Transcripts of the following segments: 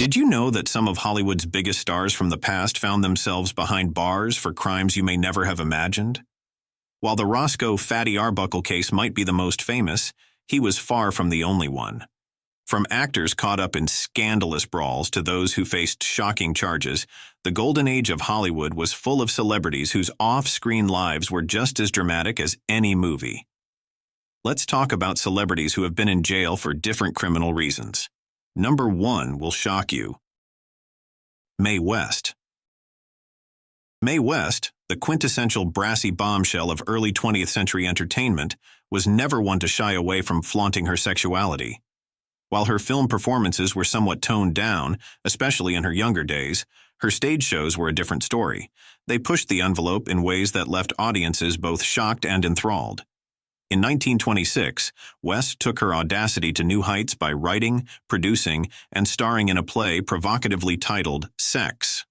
Did you know that some of Hollywood's biggest stars from the past found themselves behind bars for crimes you may never have imagined? While the Rosco Fatty Arbuckle case might be the most famous, he was far from the only one. From actors caught up in scandalous brawls to those who faced shocking charges, the golden age of Hollywood was full of celebrities whose off-screen lives were just as dramatic as any movie. Let's talk about celebrities who have been in jail for different criminal reasons. Number 1 will shock you. Mae West. Mae West, the quintessential brassy bombshell of early 20th century entertainment, was never one to shy away from flaunting her sexuality. While her film performances were somewhat toned down, especially in her younger days, her stage shows were a different story. They pushed the envelope in ways that left audiences both shocked and enthralled. In 1926, West took her audacity to new heights by writing, producing, and starring in a play provocatively titled Sex.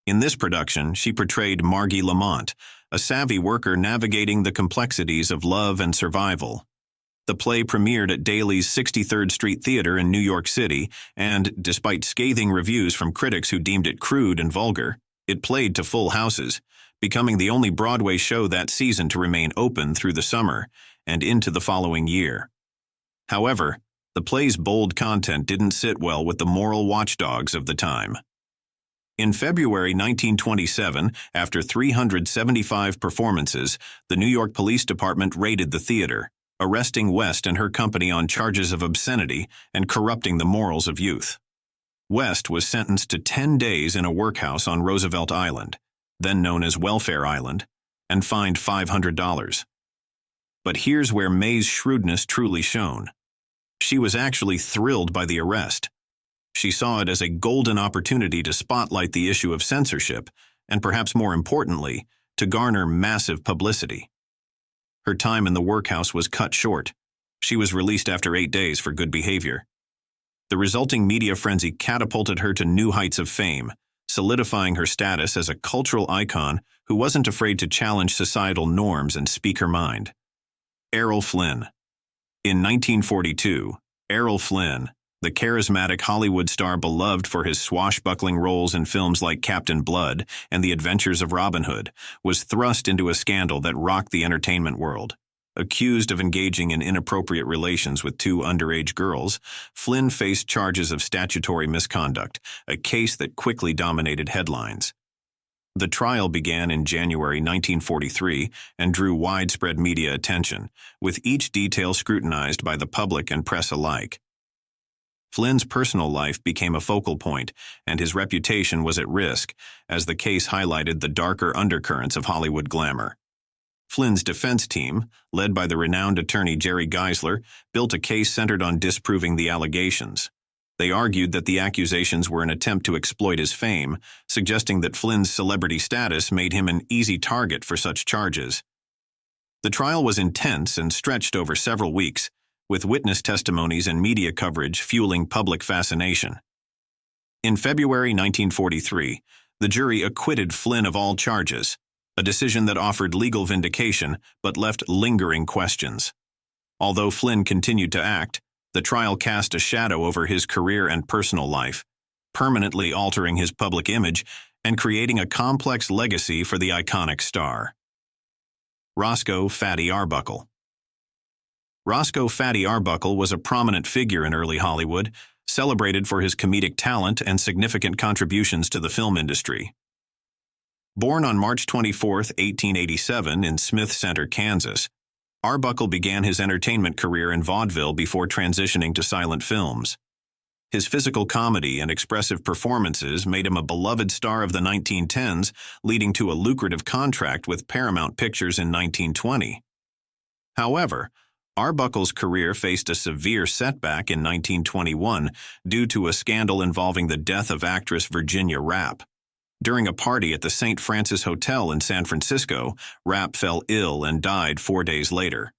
In this production, she portrayed Margie Lamont, a savvy worker navigating the complexities of love and survival. The play premiered at Daly's 63rd Street Theater in New York City, and, despite scathing reviews from critics who deemed it crude and vulgar, it played to full houses, becoming the only Broadway show that season to remain open through the summer and into the following year. However, the play's bold content didn't sit well with the moral watchdogs of the time. In February 1927, after 375 performances, the New York Police Department raided the theater, arresting West and her company on charges of obscenity and corrupting the morals of youth. West was sentenced to 10 days in a workhouse on Roosevelt Island, then known as Welfare Island, and fined $500. But here's where Mae's shrewdness truly shone. She was actually thrilled by the arrest. She saw it as a golden opportunity to spotlight the issue of censorship, and perhaps more importantly, to garner massive publicity. Her time in the workhouse was cut short. She was released after 8 days for good behavior. The resulting media frenzy catapulted her to new heights of fame, solidifying her status as a cultural icon who wasn't afraid to challenge societal norms and speak her mind. Errol Flynn. In 1942, Errol Flynn, the charismatic Hollywood star beloved for his swashbuckling roles in films like Captain Blood and The Adventures of Robin Hood, was thrust into a scandal that rocked the entertainment world. Accused of engaging in inappropriate relations with 2 underage girls, Flynn faced charges of statutory misconduct, a case that quickly dominated headlines. The trial began in January 1943 and drew widespread media attention, with each detail scrutinized by the public and press alike. Flynn's personal life became a focal point, and his reputation was at risk, as the case highlighted the darker undercurrents of Hollywood glamour. Flynn's defense team, led by the renowned attorney Jerry Geisler, built a case centered on disproving the allegations. They argued that the accusations were an attempt to exploit his fame, suggesting that Flynn's celebrity status made him an easy target for such charges. The trial was intense and stretched over several weeks, with witness testimonies and media coverage fueling public fascination. In February 1943, the jury acquitted Flynn of all charges, a decision that offered legal vindication but left lingering questions. Although Flynn continued to act, the trial cast a shadow over his career and personal life, permanently altering his public image and creating a complex legacy for the iconic star. Rosco Fatty Arbuckle. Rosco Fatty Arbuckle was a prominent figure in early Hollywood, celebrated for his comedic talent and significant contributions to the film industry. Born on March 24, 1887 in Smith Center, Kansas, Arbuckle began his entertainment career in vaudeville before transitioning to silent films. His physical comedy and expressive performances made him a beloved star of the 1910s, leading to a lucrative contract with Paramount Pictures in 1920. However, Arbuckle's career faced a severe setback in 1921 due to a scandal involving the death of actress Virginia Rappe. During a party at the St. Francis Hotel in San Francisco, Rappe fell ill and died 4 days later.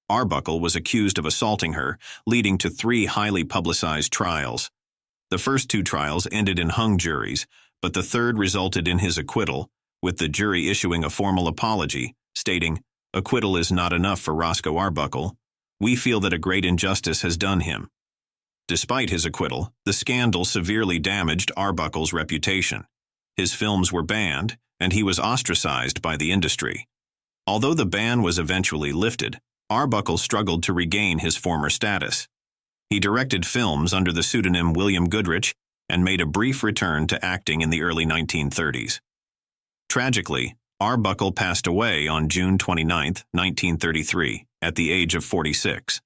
Arbuckle was accused of assaulting her, leading to 3 highly publicized trials. The first 2 trials ended in hung juries, but the third resulted in his acquittal, with the jury issuing a formal apology, stating, "Acquittal is not enough for Rosco Arbuckle. We feel that a great injustice has done him." Despite his acquittal, the scandal severely damaged Arbuckle's reputation. His films were banned, and he was ostracized by the industry. Although the ban was eventually lifted, Arbuckle struggled to regain his former status. He directed films under the pseudonym William Goodrich and made a brief return to acting in the early 1930s. Tragically, Arbuckle passed away on June 29, 1933, at the age of 46.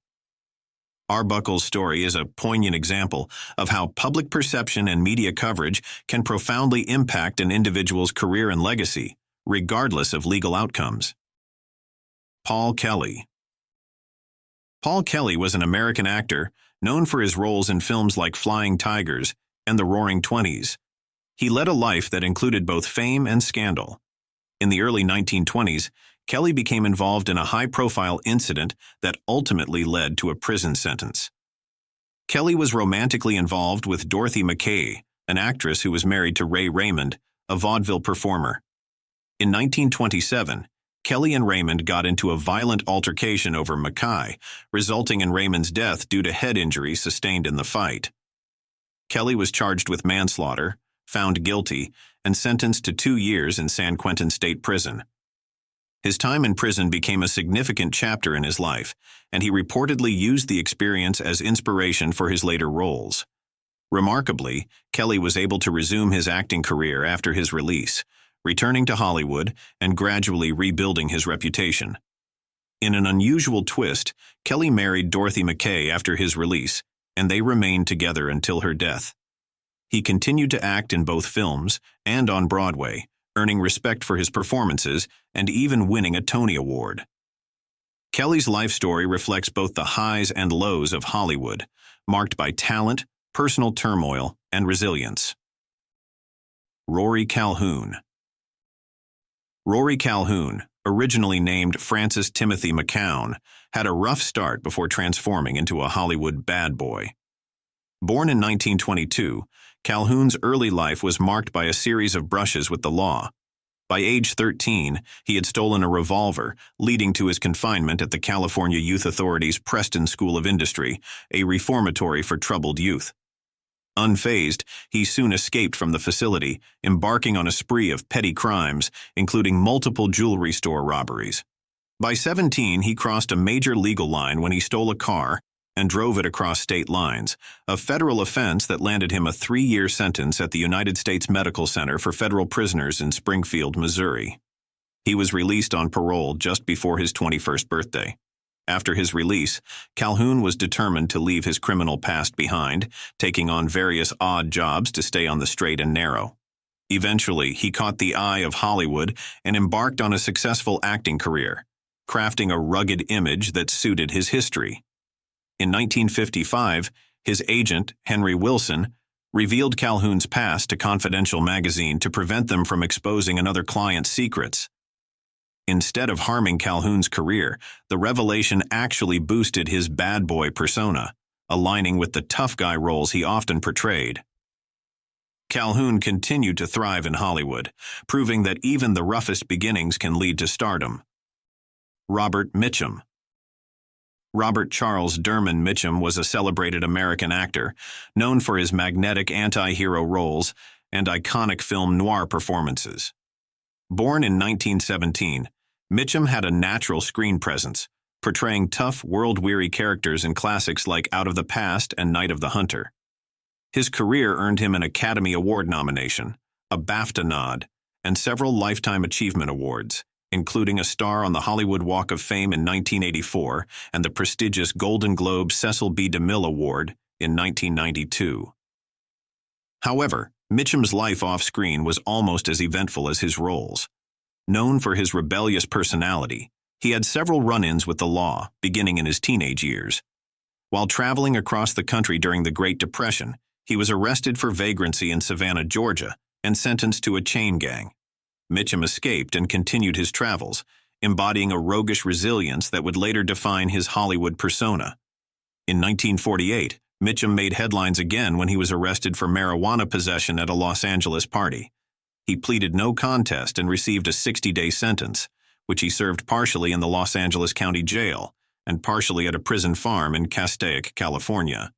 Arbuckle's story is a poignant example of how public perception and media coverage can profoundly impact an individual's career and legacy, regardless of legal outcomes. Paul Kelly. Paul Kelly was an American actor known for his roles in films like Flying Tigers and The Roaring Twenties. He led a life that included both fame and scandal. In the early 1920s, Kelly became involved in a high-profile incident that ultimately led to a prison sentence. Kelly was romantically involved with Dorothy McKay, an actress who was married to Ray Raymond, a vaudeville performer. In 1927, Kelly and Raymond got into a violent altercation over McKay, resulting in Raymond's death due to head injuries sustained in the fight. Kelly was charged with manslaughter, found guilty, and sentenced to 2 years in San Quentin State Prison. His time in prison became a significant chapter in his life, and he reportedly used the experience as inspiration for his later roles. Remarkably, Kelly was able to resume his acting career after his release, returning to Hollywood and gradually rebuilding his reputation. In an unusual twist, Kelly married Dorothy McKay after his release, and they remained together until her death. He continued to act in both films and on Broadway, earning respect for his performances and even winning a Tony Award. Kelly's life story reflects both the highs and lows of Hollywood, marked by talent, personal turmoil, and resilience. Rory Calhoun. Rory Calhoun, originally named Francis Timothy McCown, had a rough start before transforming into a Hollywood bad boy. Born in 1922, Calhoun's early life was marked by a series of brushes with the law. By age 13, he had stolen a revolver, leading to his confinement at the California Youth Authority's Preston School of Industry, a reformatory for troubled youth. Unfazed, he soon escaped from the facility, embarking on a spree of petty crimes, including multiple jewelry store robberies. By 17, he crossed a major legal line when he stole a car and drove it across state lines, a federal offense that landed him a 3-year sentence at the United States Medical Center for Federal Prisoners in Springfield, Missouri. He was released on parole just before his 21st birthday. After his release, Calhoun was determined to leave his criminal past behind, taking on various odd jobs to stay on the straight and narrow. Eventually, he caught the eye of Hollywood and embarked on a successful acting career, crafting a rugged image that suited his history. In 1955, his agent, Henry Wilson, revealed Calhoun's past to Confidential magazine to prevent them from exposing another client's secrets. Instead of harming Calhoun's career, the revelation actually boosted his bad boy persona, aligning with the tough guy roles he often portrayed. Calhoun continued to thrive in Hollywood, proving that even the roughest beginnings can lead to stardom. Robert Mitchum. Robert Charles Derman Mitchum was a celebrated American actor, known for his magnetic anti-hero roles and iconic film noir performances. Born in 1917, Mitchum had a natural screen presence, portraying tough, world-weary characters in classics like Out of the Past and Night of the Hunter. His career earned him an Academy Award nomination, a BAFTA nod, and several Lifetime Achievement Awards, including a star on the Hollywood Walk of Fame in 1984 and the prestigious Golden Globe Cecil B. DeMille Award in 1992. However, Mitchum's life off-screen was almost as eventful as his roles. Known for his rebellious personality, he had several run-ins with the law, beginning in his teenage years. While traveling across the country during the Great Depression, he was arrested for vagrancy in Savannah, Georgia, and sentenced to a chain gang. Mitchum escaped and continued his travels, embodying a roguish resilience that would later define his Hollywood persona. In 1948, Mitchum made headlines again when he was arrested for marijuana possession at a Los Angeles party. He pleaded no contest and received a 60-day sentence, which he served partially in the Los Angeles County Jail and partially at a prison farm in Castaic, California.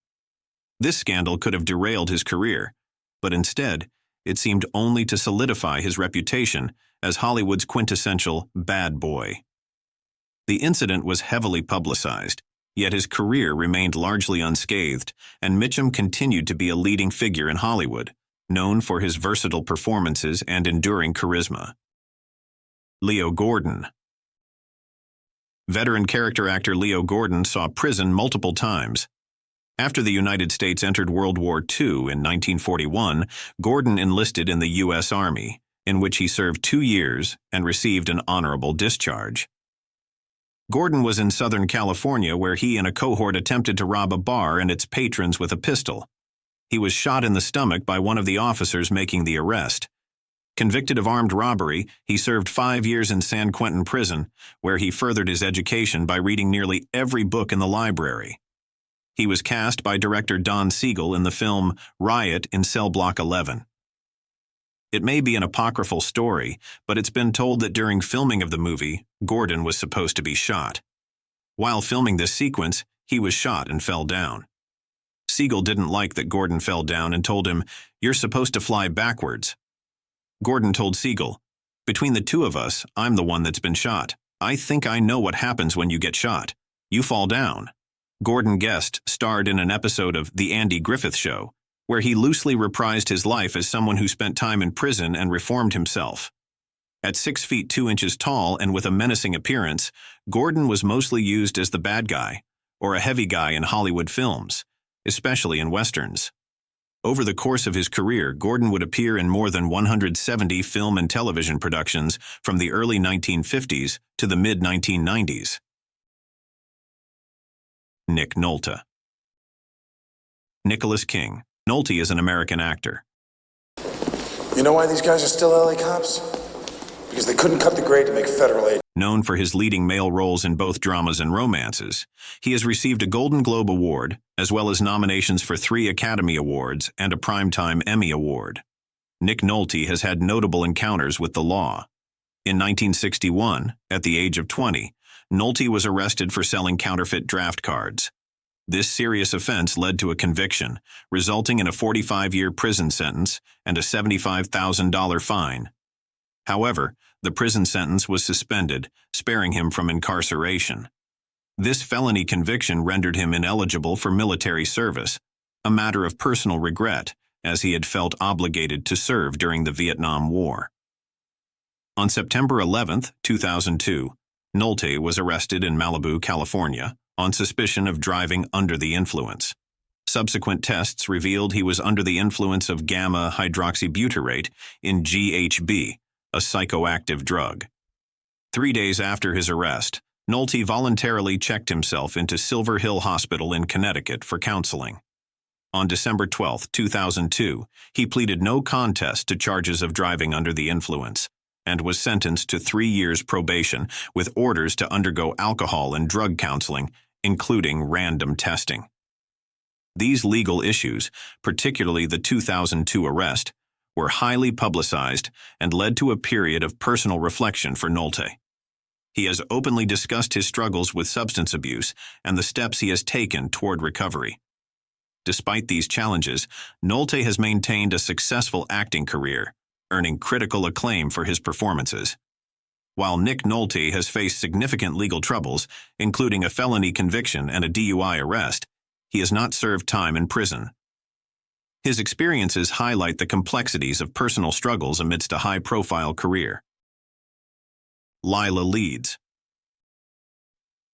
This scandal could have derailed his career, but instead, it seemed only to solidify his reputation as Hollywood's quintessential bad boy. The incident was heavily publicized, yet his career remained largely unscathed, and Mitchum continued to be a leading figure in Hollywood, known for his versatile performances and enduring charisma. Leo Gordon. Veteran character actor Leo Gordon saw prison multiple times. After the United States entered World War II in 1941, Gordon enlisted in the U.S. Army, in which he served 2 years and received an honorable discharge. Gordon was in Southern California, where he and a cohort attempted to rob a bar and its patrons with a pistol. He was shot in the stomach by one of the officers making the arrest. Convicted of armed robbery, he served 5 years in San Quentin prison, where he furthered his education by reading nearly every book in the library. He was cast by director Don Siegel in the film Riot in Cell Block 11. It may be an apocryphal story, but it's been told that during filming of the movie, Gordon was supposed to be shot. While filming this sequence, he was shot and fell down. Siegel didn't like that Gordon fell down and told him, "You're supposed to fly backwards." Gordon told Siegel, "Between the two of us, I'm the one that's been shot. I think I know what happens when you get shot. You fall down." Gordon guest starred in an episode of The Andy Griffith Show, where he loosely reprised his life as someone who spent time in prison and reformed himself. At 6 feet 2 inches tall and with a menacing appearance, Gordon was mostly used as the bad guy, or a heavy guy in Hollywood films, especially in westerns. Over the course of his career, Gordon would appear in more than 170 film and television productions from the early 1950s to the mid-1990s. Nick Nolte. Nicholas King. Nolte is an American actor. You know why these guys are still LA cops? Because they couldn't cut the grade to make federal aid. Known for his leading male roles in both dramas and romances, he has received a Golden Globe Award, as well as nominations for 3 Academy Awards and a Primetime Emmy Award. Nick Nolte has had notable encounters with the law. In 1961, at the age of 20, Nolte was arrested for selling counterfeit draft cards. This serious offense led to a conviction, resulting in a 45-year prison sentence and a $75,000 fine. However, the prison sentence was suspended, sparing him from incarceration. This felony conviction rendered him ineligible for military service, a matter of personal regret, as he had felt obligated to serve during the Vietnam War. On September 11, 2002, Nolte was arrested in Malibu, California, on suspicion of driving under the influence. Subsequent tests revealed he was under the influence of gamma-hydroxybutyrate in GHB, a psychoactive drug. 3 days after his arrest, Nolte voluntarily checked himself into Silver Hill Hospital in Connecticut for counseling. On December 12, 2002, he pleaded no contest to charges of driving under the influence and was sentenced to 3 years probation with orders to undergo alcohol and drug counseling, including random testing. These legal issues, particularly the 2002 arrest, were highly publicized and led to a period of personal reflection for Nolte. He has openly discussed his struggles with substance abuse and the steps he has taken toward recovery. Despite these challenges, Nolte has maintained a successful acting career, earning critical acclaim for his performances. While Nick Nolte has faced significant legal troubles, including a felony conviction and a DUI arrest, he has not served time in prison. His experiences highlight the complexities of personal struggles amidst a high-profile career. Lyla Leeds.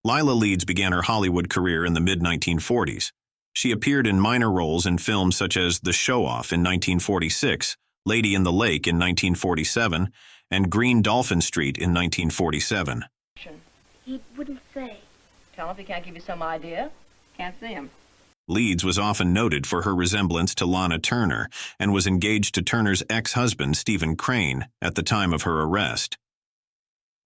Lyla Leeds began her Hollywood career in the mid-1940s. She appeared in minor roles in films such as The Show-Off in 1946, Lady in the Lake in 1947, and Green Dolphin Street in 1947. He wouldn't say. Tell him if he can't give you some idea. Can't see him. Leeds was often noted for her resemblance to Lana Turner and was engaged to Turner's ex-husband, Stephen Crane, at the time of her arrest.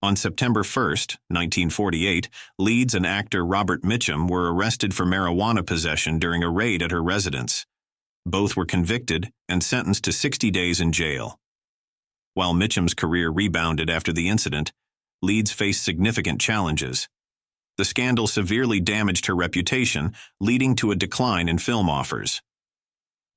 On September 1, 1948, Leeds and actor Robert Mitchum were arrested for marijuana possession during a raid at her residence. Both were convicted and sentenced to 60 days in jail. While Mitchum's career rebounded after the incident, Leeds faced significant challenges. The scandal severely damaged her reputation, leading to a decline in film offers.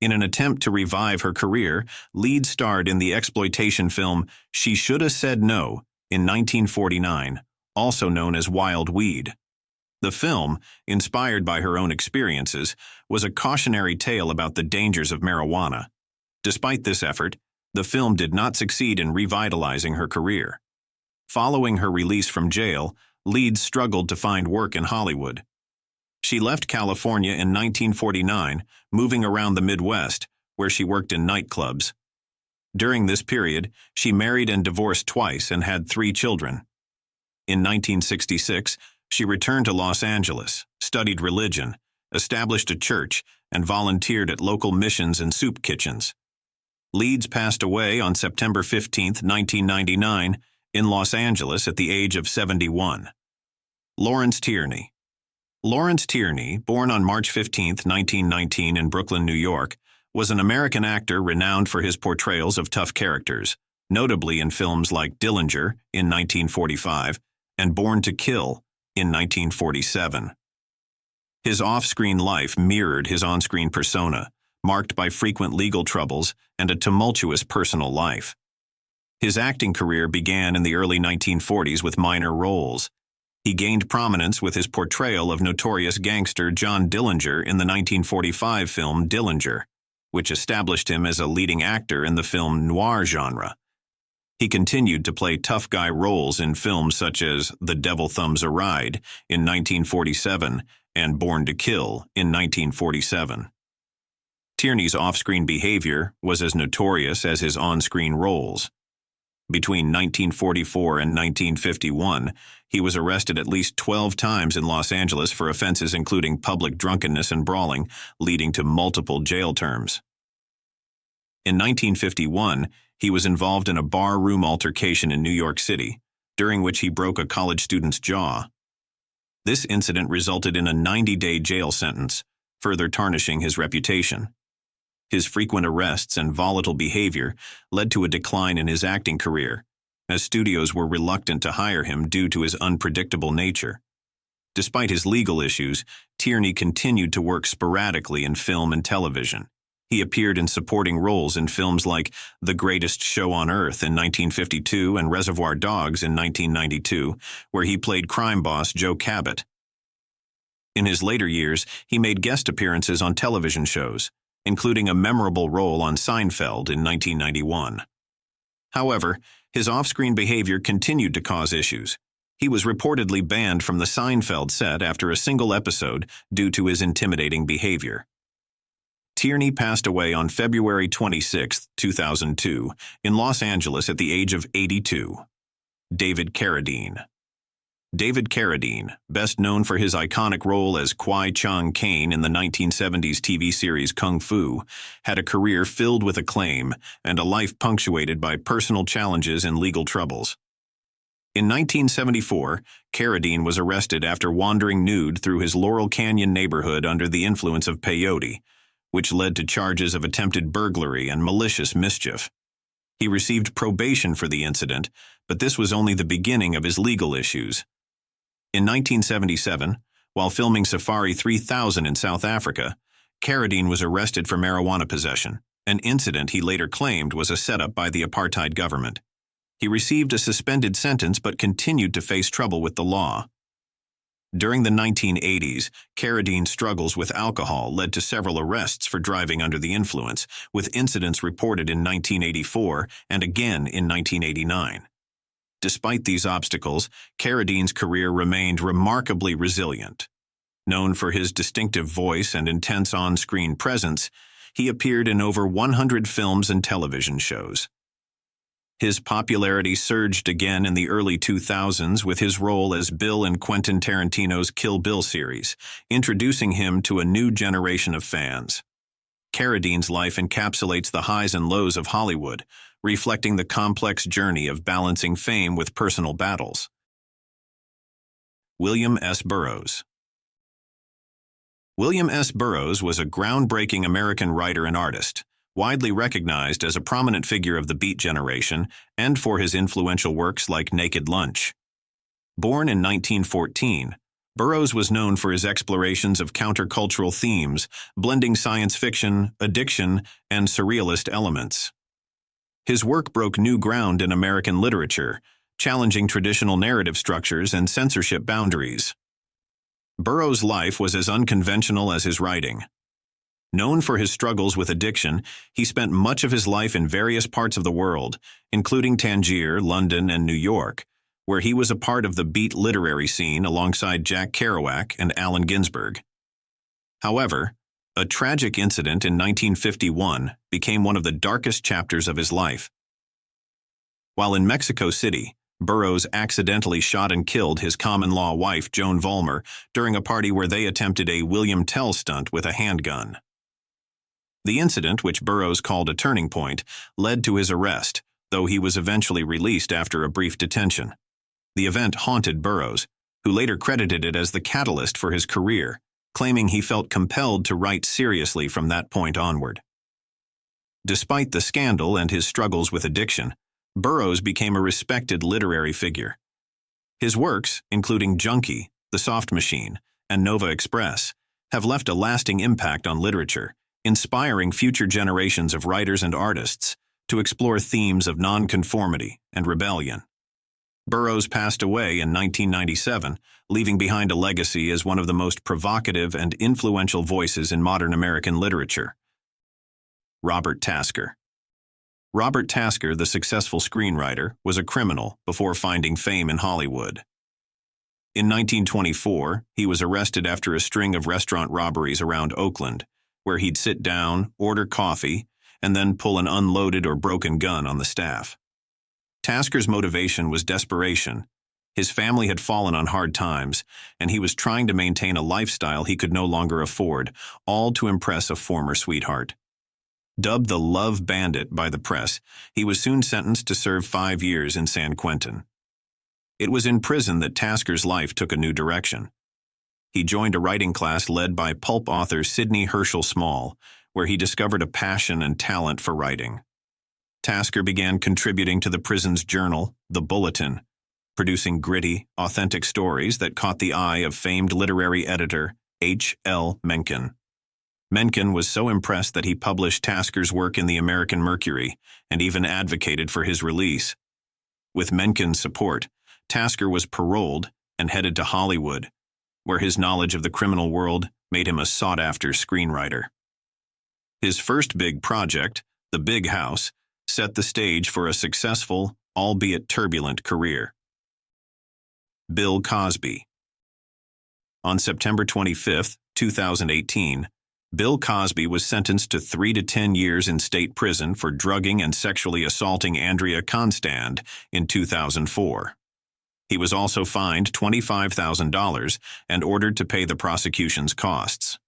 In an attempt to revive her career, Leeds starred in the exploitation film She Shoulda Said No in 1949, also known as Wild Weed. The film, inspired by her own experiences, was a cautionary tale about the dangers of marijuana. Despite this effort, the film did not succeed in revitalizing her career. Following her release from jail, Leeds struggled to find work in Hollywood. She left California in 1949, moving around the Midwest, where she worked in nightclubs. During this period, she married and divorced twice and had 3 children. In 1966, she returned to Los Angeles, studied religion, established a church, and volunteered at local missions and soup kitchens. Leeds passed away on September 15, 1999, in Los Angeles at the age of 71. Lawrence Tierney. Lawrence Tierney, born on March 15, 1919 in Brooklyn, New York, was an American actor renowned for his portrayals of tough characters, notably in films like Dillinger in 1945 and Born to Kill in 1947. His off-screen life mirrored his on-screen persona, marked by frequent legal troubles and a tumultuous personal life. His acting career began in the early 1940s with minor roles. He gained prominence with his portrayal of notorious gangster John Dillinger in the 1945 film Dillinger, which established him as a leading actor in the film noir genre. He continued to play tough guy roles in films such as The Devil Thumbs a Ride in 1947 and Born to Kill in 1947. Tierney's off-screen behavior was as notorious as his on-screen roles. Between 1944 and 1951, he was arrested at least 12 times in Los Angeles for offenses including public drunkenness and brawling, leading to multiple jail terms. In 1951, he was involved in a bar-room altercation in New York City, during which he broke a college student's jaw. This incident resulted in a 90-day jail sentence, further tarnishing his reputation. His frequent arrests and volatile behavior led to a decline in his acting career, as studios were reluctant to hire him due to his unpredictable nature. Despite his legal issues, Tierney continued to work sporadically in film and television. He appeared in supporting roles in films like The Greatest Show on Earth in 1952 and Reservoir Dogs in 1992, where he played crime boss Joe Cabot. In his later years, he made guest appearances on television shows, including a memorable role on Seinfeld in 1991. However, his off-screen behavior continued to cause issues. He was reportedly banned from the Seinfeld set after a single episode due to his intimidating behavior. Tierney passed away on February 26, 2002, in Los Angeles at the age of 82. David Carradine. David Carradine, best known for his iconic role as Kwai Chang Kayne in the 1970s TV series Kung Fu, had a career filled with acclaim and a life punctuated by personal challenges and legal troubles. In 1974, Carradine was arrested after wandering nude through his Laurel Canyon neighborhood under the influence of peyote, which led to charges of attempted burglary and malicious mischief. He received probation for the incident, but this was only the beginning of his legal issues. In 1977, while filming Safari 3000 in South Africa, Carradine was arrested for marijuana possession, an incident he later claimed was a setup by the apartheid government. He received a suspended sentence but continued to face trouble with the law. During the 1980s, Carradine's struggles with alcohol led to several arrests for driving under the influence, with incidents reported in 1984 and again in 1989. Despite these obstacles, Carradine's career remained remarkably resilient. Known for his distinctive voice and intense on-screen presence, he appeared in over 100 films and television shows. His popularity surged again in the early 2000s with his role as Bill in Quentin Tarantino's Kill Bill series, introducing him to a new generation of fans. Carradine's life encapsulates the highs and lows of Hollywood, reflecting the complex journey of balancing fame with personal battles. William S. Burroughs. William S. Burroughs was a groundbreaking American writer and artist, widely recognized as a prominent figure of the Beat generation and for his influential works like Naked Lunch. Born in 1914, Burrows was known for his explorations of countercultural themes, blending science fiction, addiction, and surrealist elements. His work broke new ground in American literature, challenging traditional narrative structures and censorship boundaries. Burrows' life was as unconventional as his writing. Known for his struggles with addiction, he spent much of his life in various parts of the world, including Tangier, London, and New York, where he was a part of the beat literary scene alongside Jack Kerouac and Allen Ginsberg. However, a tragic incident in 1951 became one of the darkest chapters of his life. While in Mexico City, Burrows accidentally shot and killed his common-law wife, Joan Vollmer, during a party where they attempted a William Tell stunt with a handgun. The incident, which Burrows called a turning point, led to his arrest, though he was eventually released after a brief detention. The event haunted Burrows, who later credited it as the catalyst for his career, claiming he felt compelled to write seriously from that point onward. Despite the scandal and his struggles with addiction, Burrows became a respected literary figure. His works, including Junkie, The Soft Machine, and Nova Express, have left a lasting impact on literature, inspiring future generations of writers and artists to explore themes of nonconformity and rebellion. Burrows passed away in 1997, leaving behind a legacy as one of the most provocative and influential voices in modern American literature. Robert Tasker. Robert Tasker, the successful screenwriter, was a criminal before finding fame in Hollywood. In 1924, he was arrested after a string of restaurant robberies around Oakland, where he'd sit down, order coffee, and then pull an unloaded or broken gun on the staff. Tasker's motivation was desperation. His family had fallen on hard times, and he was trying to maintain a lifestyle he could no longer afford, all to impress a former sweetheart. Dubbed the Love Bandit by the press, he was soon sentenced to serve 5 years in San Quentin. It was in prison that Tasker's life took a new direction. He joined a writing class led by pulp author Sidney Herschel Small, where he discovered a passion and talent for writing. Tasker began contributing to the prison's journal, The Bulletin, producing gritty, authentic stories that caught the eye of famed literary editor H. L. Mencken. Mencken was so impressed that he published Tasker's work in the American Mercury and even advocated for his release. With Mencken's support, Tasker was paroled and headed to Hollywood, where his knowledge of the criminal world made him a sought-after screenwriter. His first big project, The Big House, set the stage for a successful, albeit turbulent, career. Bill Cosby. On September 25, 2018, Bill Cosby was sentenced to 3 to 10 years in state prison for drugging and sexually assaulting Andrea Constand in 2004. He was also fined $25,000 and ordered to pay the prosecution's costs.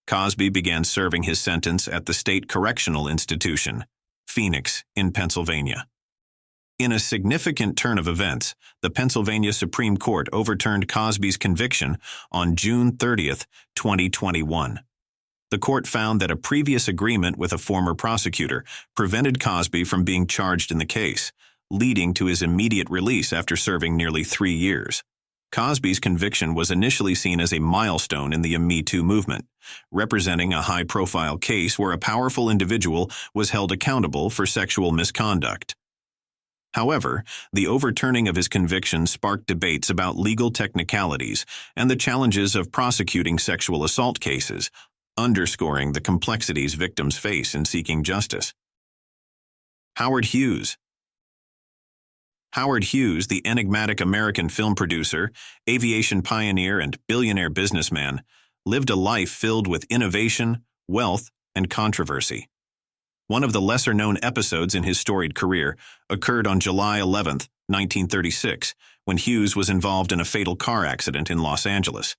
Cosby began serving his sentence at the State Correctional Institution, Phoenix, in Pennsylvania. In a significant turn of events, the Pennsylvania Supreme Court overturned Cosby's conviction on June 30, 2021. The court found that a previous agreement with a former prosecutor prevented Cosby from being charged in the case, leading to his immediate release after serving nearly 3 years. Cosby's conviction was initially seen as a milestone in the Me Too movement, representing a high-profile case where a powerful individual was held accountable for sexual misconduct. However, the overturning of his conviction sparked debates about legal technicalities and the challenges of prosecuting sexual assault cases, underscoring the complexities victims face in seeking justice. Howard Hughes. Howard Hughes, the enigmatic American film producer, aviation pioneer, and billionaire businessman, lived a life filled with innovation, wealth, and controversy. One of the lesser-known episodes in his storied career occurred on July 11, 1936, when Hughes was involved in a fatal car accident in Los Angeles.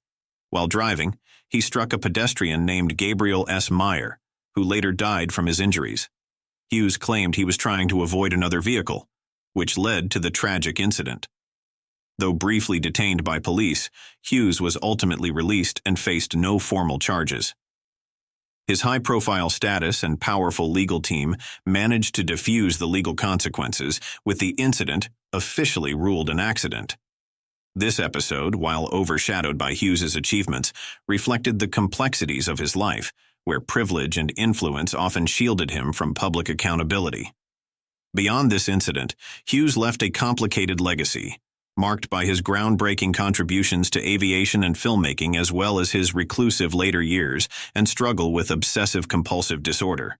While driving, he struck a pedestrian named Gabriel S. Meyer, who later died from his injuries. Hughes claimed he was trying to avoid another vehicle, which led to the tragic incident. Though briefly detained by police, Hughes was ultimately released and faced no formal charges. His high-profile status and powerful legal team managed to defuse the legal consequences, with the incident officially ruled an accident. This episode, while overshadowed by Hughes's achievements, reflected the complexities of his life, where privilege and influence often shielded him from public accountability. Beyond this incident, Hughes left a complicated legacy, marked by his groundbreaking contributions to aviation and filmmaking as well as his reclusive later years and struggle with obsessive-compulsive disorder.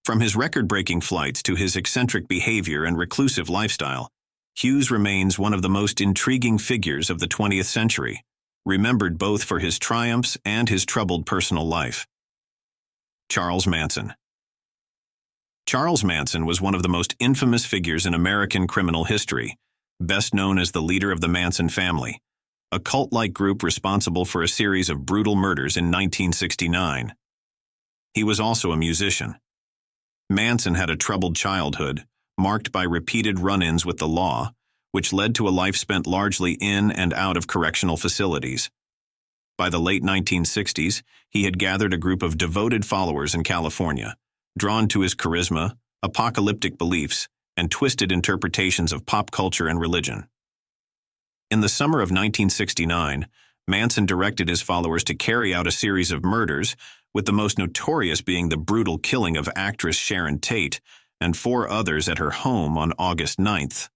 From his record-breaking flights to his eccentric behavior and reclusive lifestyle, Hughes remains one of the most intriguing figures of the 20th century, remembered both for his triumphs and his troubled personal life. Charles Manson. Charles Manson was one of the most infamous figures in American criminal history, best known as the leader of the Manson family, a cult-like group responsible for a series of brutal murders in 1969. He was also a musician. Manson had a troubled childhood, marked by repeated run-ins with the law, which led to a life spent largely in and out of correctional facilities. By the late 1960s, he had gathered a group of devoted followers in California, drawn to his charisma, apocalyptic beliefs, and twisted interpretations of pop culture and religion. In the summer of 1969, Manson directed his followers to carry out a series of murders, with the most notorious being the brutal killing of actress Sharon Tate and 4 others at her home on August 9th.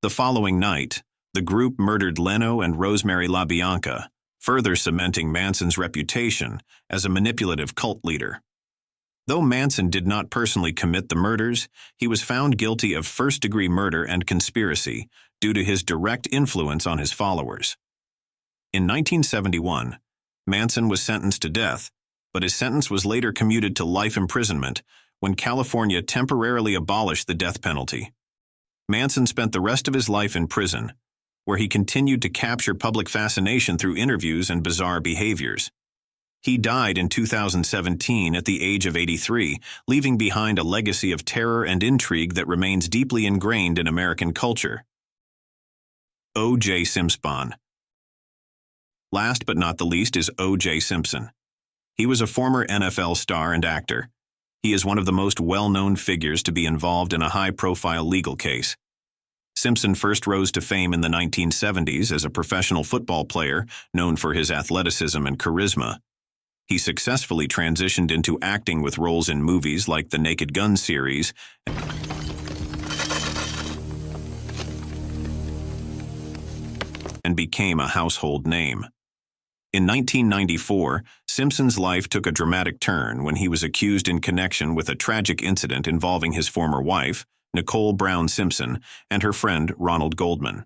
The following night, the group murdered Leno and Rosemary LaBianca, further cementing Manson's reputation as a manipulative cult leader. Though Manson did not personally commit the murders, he was found guilty of first-degree murder and conspiracy due to his direct influence on his followers. In 1971, Manson was sentenced to death, but his sentence was later commuted to life imprisonment when California temporarily abolished the death penalty. Manson spent the rest of his life in prison, where he continued to capture public fascination through interviews and bizarre behaviors. He died in 2017 at the age of 83, leaving behind a legacy of terror and intrigue that remains deeply ingrained in American culture. O.J. Simpson. Last but not the least is O.J. Simpson. He was a former NFL star and actor. He is one of the most well-known figures to be involved in a high-profile legal case. Simpson first rose to fame in the 1970s as a professional football player known for his athleticism and charisma. He successfully transitioned into acting with roles in movies like the Naked Gun series and became a household name. In 1994, Simpson's life took a dramatic turn when he was accused in connection with a tragic incident involving his former wife, Nicole Brown Simpson, and her friend Ronald Goldman.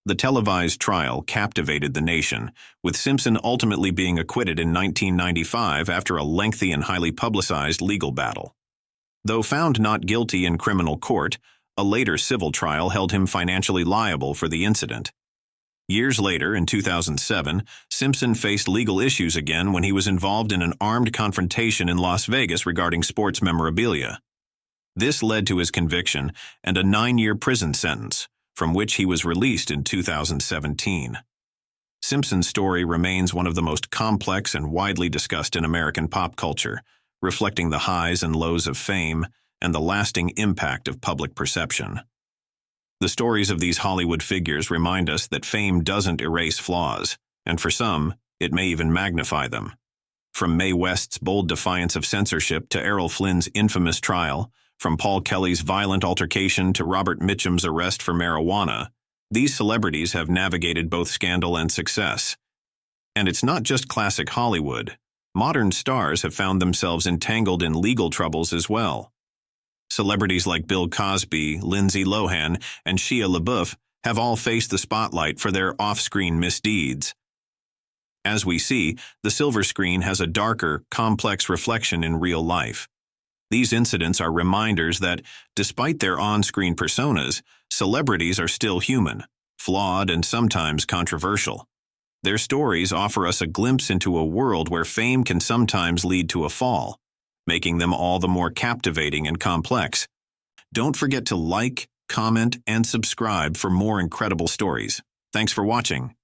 The televised trial captivated the nation, with Simpson ultimately being acquitted in 1995 after a lengthy and highly publicized legal battle. Though found not guilty in criminal court, a later civil trial held him financially liable for the incident. Years later, in 2007, Simpson faced legal issues again when he was involved in an armed confrontation in Las Vegas regarding sports memorabilia. This led to his conviction and a 9-year prison sentence, from which he was released in 2017. Simpson's story remains one of the most complex and widely discussed in American pop culture, reflecting the highs and lows of fame and the lasting impact of public perception. The stories of these Hollywood figures remind us that fame doesn't erase flaws, and for some, it may even magnify them. From Mae West's bold defiance of censorship to Errol Flynn's infamous trial, from Paul Kelly's violent altercation to Robert Mitchum's arrest for marijuana, these celebrities have navigated both scandal and success. And it's not just classic Hollywood. Modern stars have found themselves entangled in legal troubles as well. Celebrities like Bill Cosby, Lindsay Lohan, and Shia LaBeouf have all faced the spotlight for their off-screen misdeeds. As we see, the silver screen has a darker, complex reflection in real life. These incidents are reminders that, despite their on-screen personas, celebrities are still human, flawed, and sometimes controversial. Their stories offer us a glimpse into a world where fame can sometimes lead to a fall, making them all the more captivating and complex. Don't forget to like, comment, and subscribe for more incredible stories. Thanks for watching.